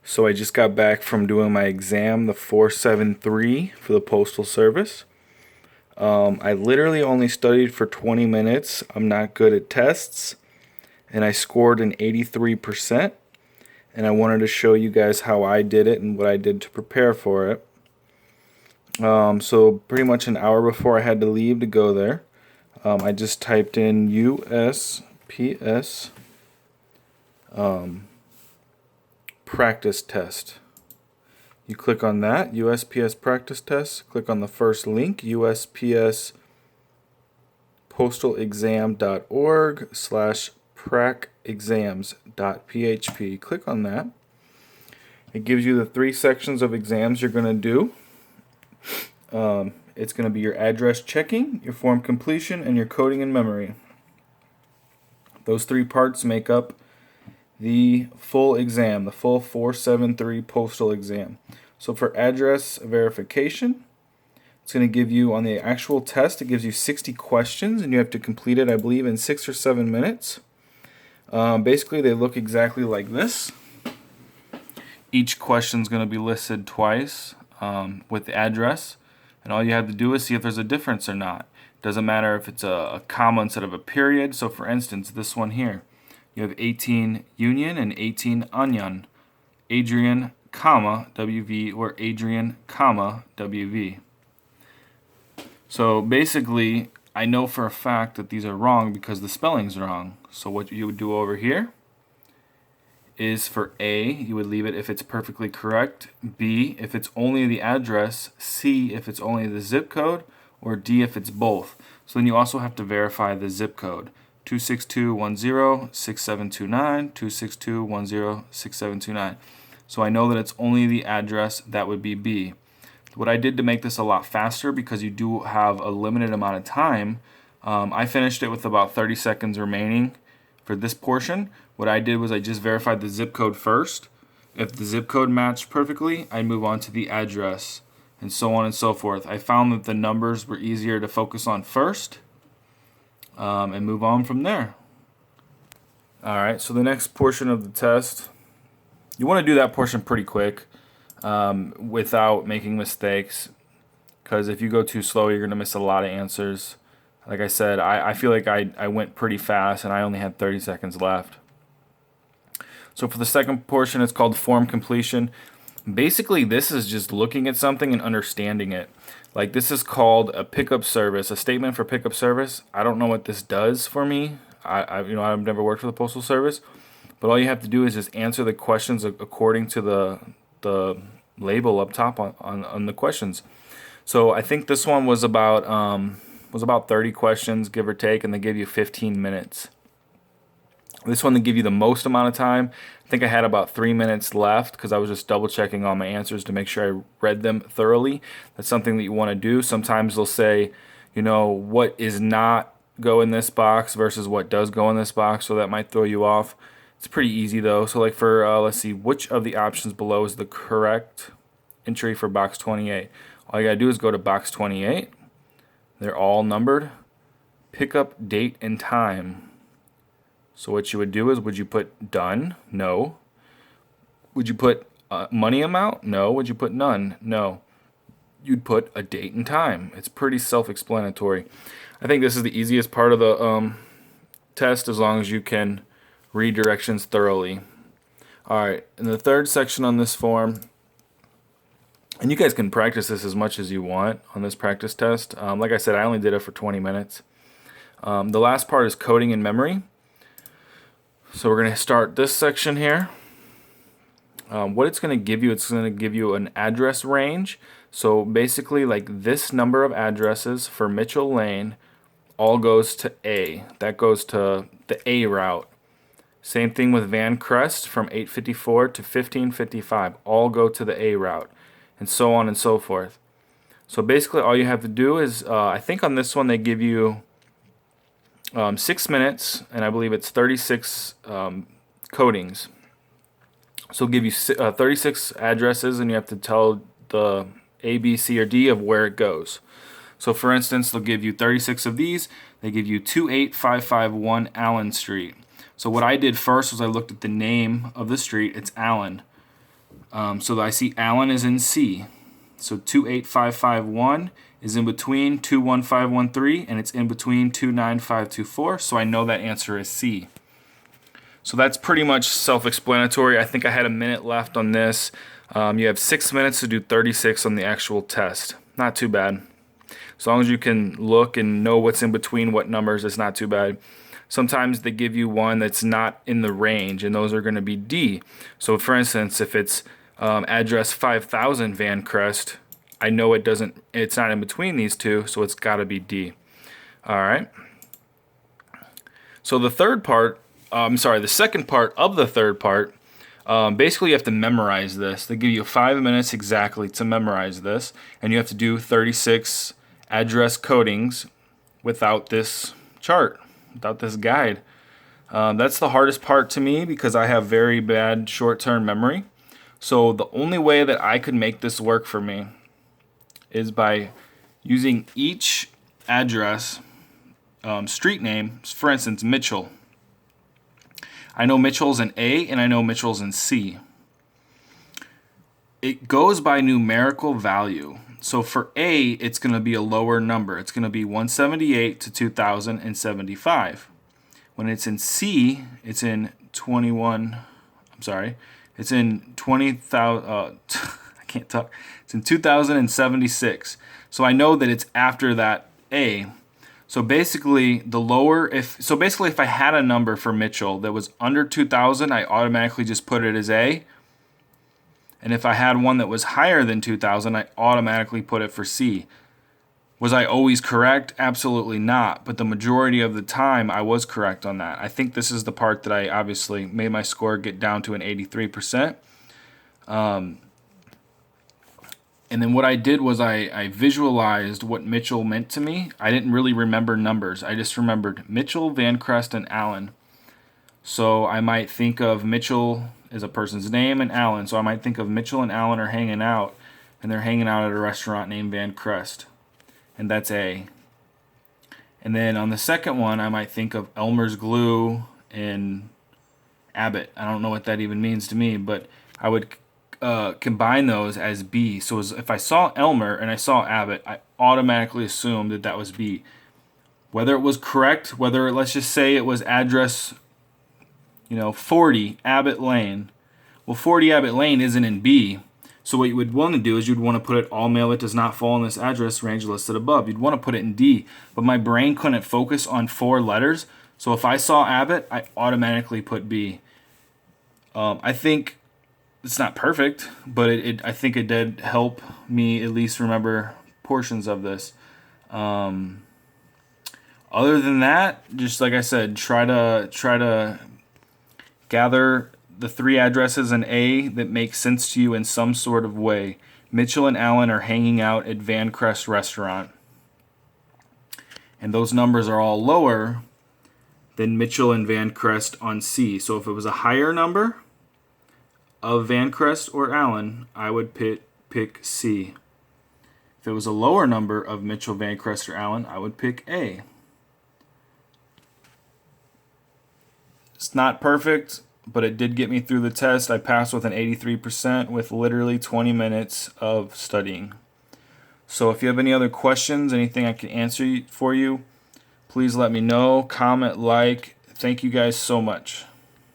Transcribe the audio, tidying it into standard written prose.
So I just got back from doing my exam, the 473 for the Postal Service. I literally only studied for 20 minutes. I'm not good at tests, and I scored an 83%. And I wanted to show you guys how I did it and what I did to prepare for it. So pretty much an hour before I had to leave to go there, I just typed in USPS practice test. You click on that, USPS practice test, click on the first link, USPS postalexam.org/pracexams.php. Click on that. It gives you the 3 sections of exams you're going to do. It's going to be your address checking, your form completion, and your coding and memory. Those 3 parts make up the full exam, the full 473 postal exam. So for address verification, it's going to give you, on the actual test, it gives you 60 questions, and you have to complete it, I believe, in 6 or 7 minutes. Basically, they look exactly like this. Each question is going to be listed twice with the address, and all you have to do is see if there's a difference or not. Doesn't matter if it's a comma instead of a period. So for instance, this one here, you have 18 Union and 18 Onion, Adrian, comma, WV, or Adrian, comma, WV. So basically, I know for a fact that these are wrong because the spelling's wrong. So what you would do over here is for A, you would leave it if it's perfectly correct, B, if it's only the address, C, if it's only the zip code, or D, if it's both. So then you also have to verify the zip code. 262106729, 262106729. So I know that it's only the address, that would be B. What I did to make this a lot faster, because you do have a limited amount of time, I finished it with about 30 seconds remaining for this portion. What I did was I just verified the zip code first. If the zip code matched perfectly, I'd move on to the address, and so on and so forth. I found that the numbers were easier to focus on first, and move on from there. Alright, so the next portion of the test, you want to do that portion pretty quick without making mistakes, because if you go too slow, you're going to miss a lot of answers. Like I said, I feel like I went pretty fast and I only had 30 seconds left. So for the second portion, it's called form completion. Basically, this is just looking at something and understanding it. Like, this is called a pickup service, a statement for pickup service. I don't know what this does for me. I've never worked for the Postal Service, but all you have to do is just answer the questions according to the label up top on the questions. So I think this one was about 30 questions, give or take, and they give you 15 minutes. This one, they give you the most amount of time. I think I had about 3 minutes left because I was just double checking all my answers to make sure I read them thoroughly. That's something that you want to do. Sometimes they'll say, what is not go in this box versus what does go in this box, so that might throw you off. It's pretty easy though. So like for, let's see, which of the options below is the correct entry for box 28? All you gotta do is go to box 28. They're all numbered. Pick up date and time. So what you would do is, would you put done? No. Would you put money amount? No. Would you put none? No. You'd put a date and time. It's pretty self-explanatory. I think this is the easiest part of the test, as long as you can read directions thoroughly. Alright, in the third section on this form, and you guys can practice this as much as you want on this practice test. Like I said, I only did it for 20 minutes. The last part is coding and memory. So we're going to start this section here. What it's going to give you, it's going to give you an address range. So basically, like, this number of addresses for Mitchell Lane all goes to A. That goes to the A route. Same thing with Van Crest from 854 to 1555. All go to the A route. And so on and so forth. So basically all you have to do is, I think on this one they give you 6 minutes, and I believe it's 36 codings. So give you 36 addresses, and you have to tell the A, B, C, or D of where it goes. So for instance, they'll give you 36 of these. They give you 28551 Allen Street. So what I did first was I looked at the name of the street. It's Allen. So I see Allen is in C. So 28551 is in between 21513, and it's in between 29524. So I know that answer is C. So that's pretty much self-explanatory. I think I had a minute left on this. You have 6 minutes to do 36 on the actual test. Not too bad. As long as you can look and know what's in between what numbers, it's not too bad. Sometimes they give you one that's not in the range, and those are going to be D. So for instance, if it's address 5000 Van Crest, I know it's not in between these two, so it's got to be D. All right. So the second part of the third part, basically you have to memorize this. They give you 5 minutes exactly to memorize this, and you have to do 36 address codings without this chart, without this guide. That's the hardest part to me because I have very bad short-term memory. So the only way that I could make this work for me is by using each address street name. For instance, Mitchell. I know Mitchell's in A and I know Mitchell's in C. It goes by numerical value. So for A, it's going to be a lower number. It's going to be 178 to 2075. When it's in C, it's in 20,000. I can't talk. It's in 2076. So I know that it's after that A. So basically, if I had a number for Mitchell that was under 2000, I automatically just put it as A. And if I had one that was higher than 2000, I automatically put it for C. Was I always correct? Absolutely not. But the majority of the time, I was correct on that. I think this is the part that I obviously made my score get down to an 83%. And then what I did was I visualized what Mitchell meant to me. I didn't really remember numbers. I just remembered Mitchell, Van Crest, and Allen. So I might think of Mitchell as a person's name and Allen. So I might think of Mitchell and Allen are hanging out, and they're hanging out at a restaurant named Van Crest. And that's A. And then on the second one, I might think of Elmer's Glue and Abbott. I don't know what that even means to me, but I would combine those as B. So if I saw Elmer and I saw Abbott, I automatically assumed that that was B. Whether it was correct, let's just say it was address 40 Abbott Lane. Well, 40 Abbott Lane isn't in B. So what you would want to do is you'd want to put it all mail that does not fall in this address range listed above. You'd want to put it in D. But my brain couldn't focus on 4 letters. So if I saw Abbott, I automatically put B. I think it's not perfect, but I think it did help me at least remember portions of this. Other than that, just like I said, try to gather the 3 addresses in A that make sense to you in some sort of way. Mitchell and Allen are hanging out at Van Crest Restaurant. And those numbers are all lower than Mitchell and Van Crest on C. So if it was a higher number of Van Crest or Allen, I would pick C. If it was a lower number of Mitchell, Van Crest, or Allen, I would pick A. It's not perfect, but it did get me through the test. I passed with an 83% with literally 20 minutes of studying. So if you have any other questions, anything I can answer for you, please let me know. Comment, like. Thank you guys so much.